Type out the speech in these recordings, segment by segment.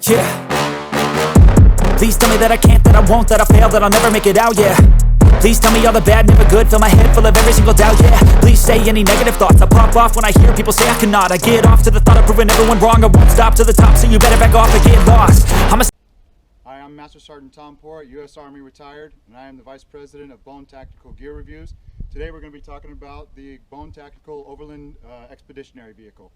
Yeah. Please tell me that I can't, that I won't, that I fail, that I'll never make it out, yeah. Please tell me all the bad, never good, fill my head full of every single doubt, yeah. Please say any negative thoughts, I pop off when I hear people say I cannot. I get off to the thought of proving everyone wrong, I won't stop to the top, so you better back off and get lost. Hi, I'm Master Sergeant Tom Port, U.S. Army retired, and I am the Vice President of Bone Tactical Gear Reviews. Today we're going to be talking about the Bone Tactical Overland Expeditionary Vehicle.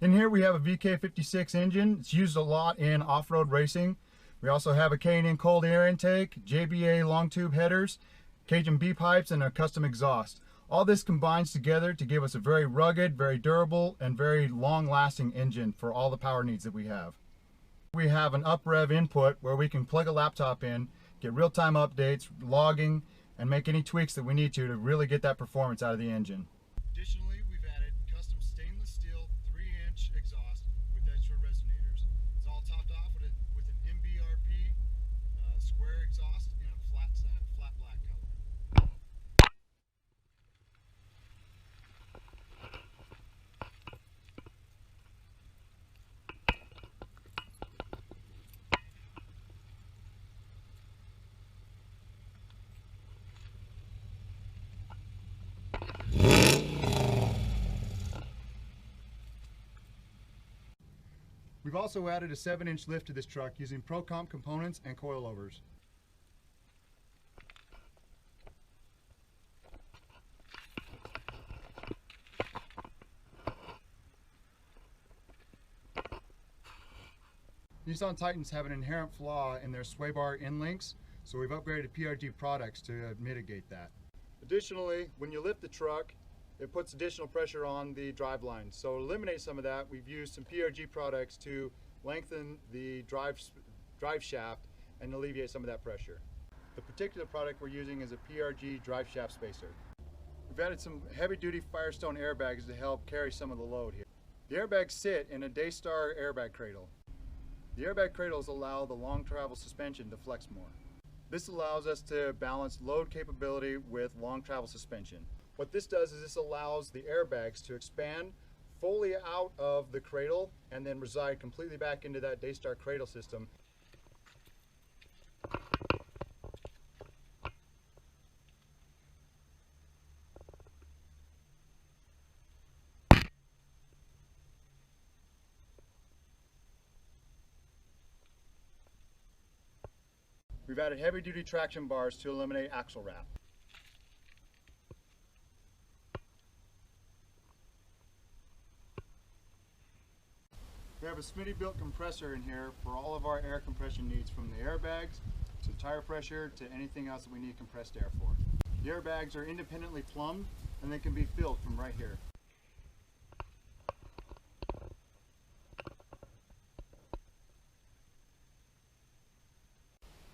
In here we have a VK56 engine. It's used a lot in off-road racing. We also have a K&N cold air intake, JBA long tube headers, Cajun B pipes, and a custom exhaust. All this combines together to give us a very rugged, very durable, and very long-lasting engine for all the power needs that we have. We have an up-rev input where we can plug a laptop in, get real-time updates, logging, and make any tweaks that we need to really get that performance out of the engine. Additionally, we've added custom stainless steel 3-inch exhaust with extra resonators. It's all topped off with an MBRP square exhaust in a flat black color. We've also added a 7-inch lift to this truck using ProComp components and coilovers. Nissan Titans have an inherent flaw in their sway bar end links, so we've upgraded PRG products to mitigate that. Additionally, when you lift the truck, it puts additional pressure on the drive line. So to eliminate some of that, we've used some PRG products to lengthen the drive shaft and alleviate some of that pressure. The particular product we're using is a PRG drive shaft spacer. We've added some heavy-duty Firestone airbags to help carry some of the load here. The airbags sit in a Daystar airbag cradle. The airbag cradles allow the long travel suspension to flex more. This allows us to balance load capability with long travel suspension. What this does is this allows the airbags to expand fully out of the cradle and then reside completely back into that Daystar cradle system. We've added heavy-duty traction bars to eliminate axle wrap. We have a Smitty-built compressor in here for all of our air compression needs, from the airbags to tire pressure to anything else that we need compressed air for. The airbags are independently plumbed and they can be filled from right here.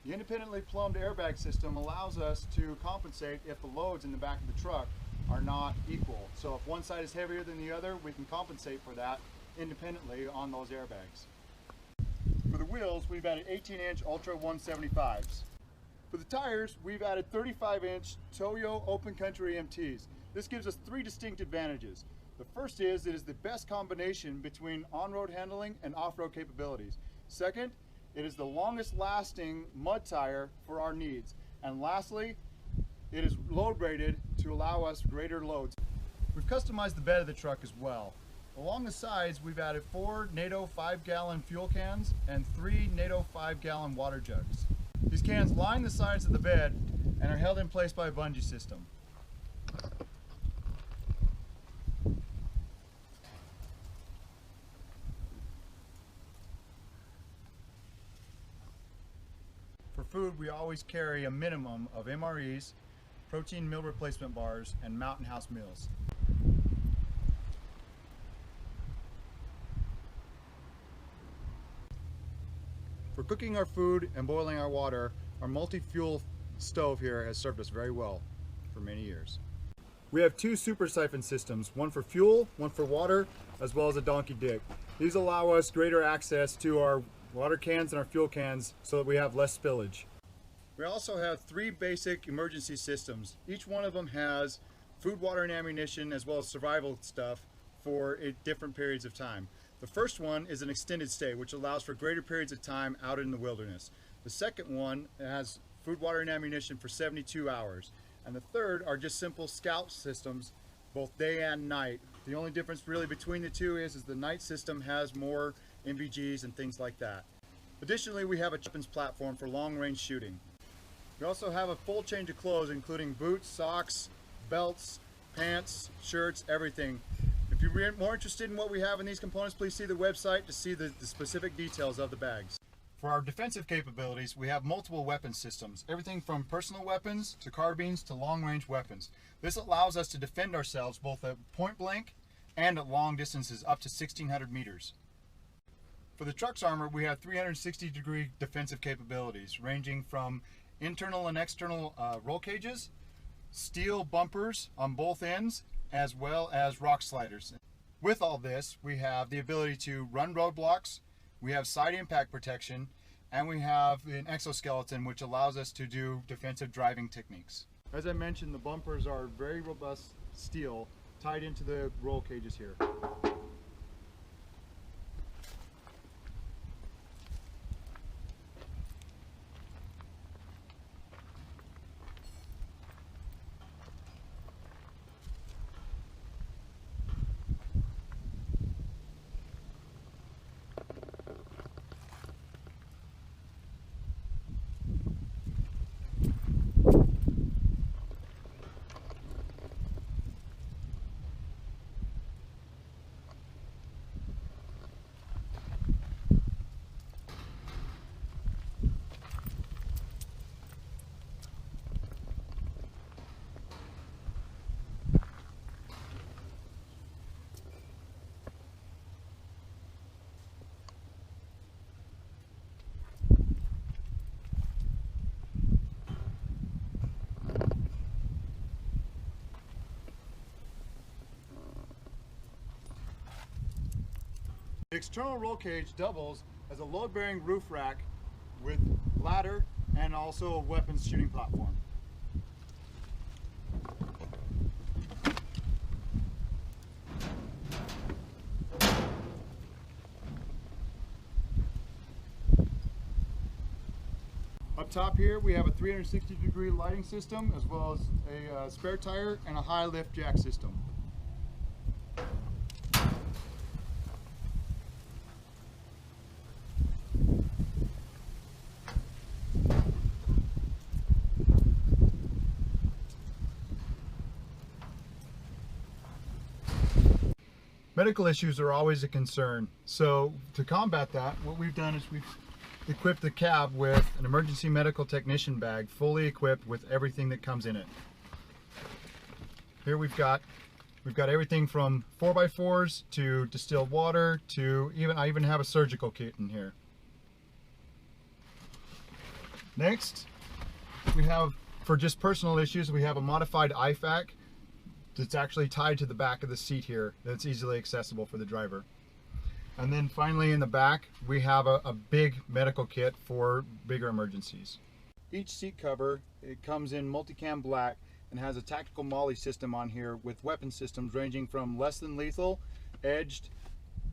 The independently plumbed airbag system allows us to compensate if the loads in the back of the truck are not equal. So if one side is heavier than the other, we can compensate for that independently on those airbags. For the wheels, we've added 18-inch Ultra 175s. For the tires, we've added 35-inch Toyo Open Country MTs. This gives us 3 distinct advantages. The first is it is the best combination between on-road handling and off-road capabilities. Second, it is the longest lasting mud tire for our needs. And lastly, it is load rated to allow us greater loads. We've customized the bed of the truck as well. Along the sides, we've added 4 NATO 5-gallon fuel cans and 3 NATO 5-gallon water jugs. These cans line the sides of the bed and are held in place by a bungee system. For food, we always carry a minimum of MREs, protein meal replacement bars, and Mountain House meals. For cooking our food and boiling our water, our multi-fuel stove here has served us very well for many years. We have 2 super siphon systems, one for fuel, one for water, as well as a donkey dick. These allow us greater access to our water cans and our fuel cans so that we have less spillage. We also have 3 basic emergency systems. Each one of them has food, water, and ammunition, as well as survival stuff for different periods of time. The first one is an extended stay, which allows for greater periods of time out in the wilderness. The second one has food, water, and ammunition for 72 hours. And the third are just simple scout systems, both day and night. The only difference really between the two is the night system has more NVGs and things like that. Additionally, we have a weapons platform for long-range shooting. We also have a full change of clothes, including boots, socks, belts, pants, shirts, everything. If you're more interested in what we have in these components, please see the website to see the specific details of the bags. For our defensive capabilities, we have multiple weapon systems, everything from personal weapons to carbines to long-range weapons. This allows us to defend ourselves both at point blank and at long distances up to 1,600 meters. For the truck's armor, we have 360-degree defensive capabilities, ranging from internal and external roll cages, steel bumpers on both ends, as well as rock sliders. With all this, we have the ability to run roadblocks, we have side impact protection, and we have an exoskeleton which allows us to do defensive driving techniques. As I mentioned, the bumpers are very robust steel tied into the roll cages here. The external roll cage doubles as a load-bearing roof rack with ladder and also a weapons shooting platform. Up top here we have a 360-degree lighting system as well as a spare tire and a high lift jack system. Medical issues are always a concern, so to combat that, what we've done is we've equipped the cab with an emergency medical technician bag, fully equipped with everything that comes in it. Here we've got everything from 4x4s to distilled water to I even have a surgical kit in here. Next, we have, for just personal issues, we have a modified IFAC that's actually tied to the back of the seat here that's easily accessible for the driver. And then finally in the back we have a big medical kit for bigger emergencies. Each seat cover, it comes in multicam black and has a tactical MOLLE system on here with weapon systems ranging from less than lethal, edged,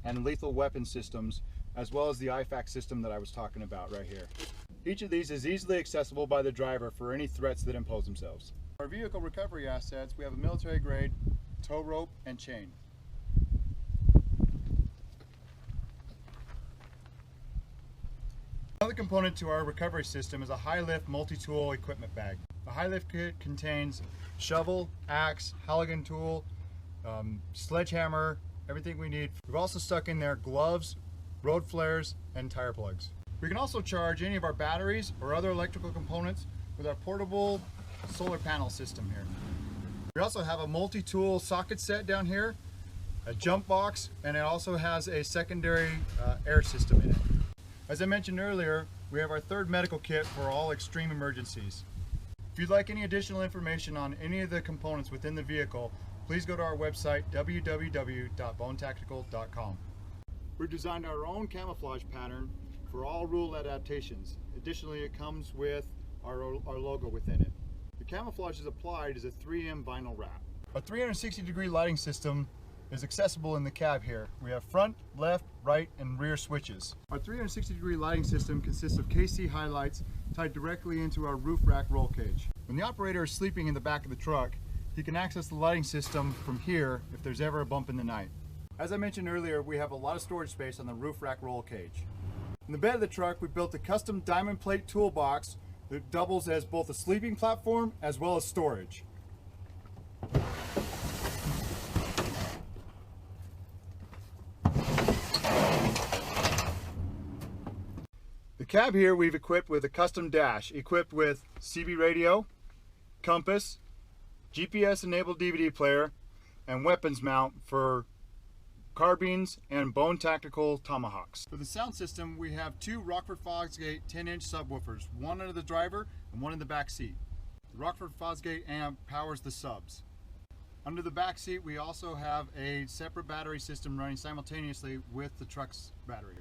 and lethal weapon systems, as well as the IFAC system that I was talking about right here. Each of these is easily accessible by the driver for any threats that impose themselves. Our vehicle recovery assets, we have a military grade tow rope and chain. Another component to our recovery system is a high lift multi-tool equipment bag. The high lift kit contains shovel, axe, Halligan tool, sledgehammer, everything we need. We've also stuck in there gloves, road flares, and tire plugs. We can also charge any of our batteries or other electrical components with our portable solar panel system here. We also have a multi-tool socket set down here, a jump box, and it also has a secondary air system in it. As I mentioned earlier, we have our third medical kit for all extreme emergencies. If you'd like any additional information on any of the components within the vehicle, please go to our website www.bonetactical.com. We've designed our own camouflage pattern for all rule adaptations. Additionally, it comes with our logo within it. The camouflage is applied as a 3M vinyl wrap. A 360-degree lighting system is accessible in the cab here. We have front, left, right, and rear switches. Our 360-degree lighting system consists of KC highlights tied directly into our roof rack roll cage. When the operator is sleeping in the back of the truck, he can access the lighting system from here if there's ever a bump in the night. As I mentioned earlier, we have a lot of storage space on the roof rack roll cage. In the bed of the truck, we built a custom diamond plate toolbox that doubles as both a sleeping platform as well as storage. The cab here we've equipped with a custom dash equipped with CB radio, compass, GPS enabled DVD player, and weapons mount for carbines and Bone Tactical tomahawks. For the sound system, we have two Rockford Fosgate 10-inch subwoofers, one under the driver and one in the back seat. The Rockford Fosgate amp powers the subs. Under the back seat, we also have a separate battery system running simultaneously with the truck's battery.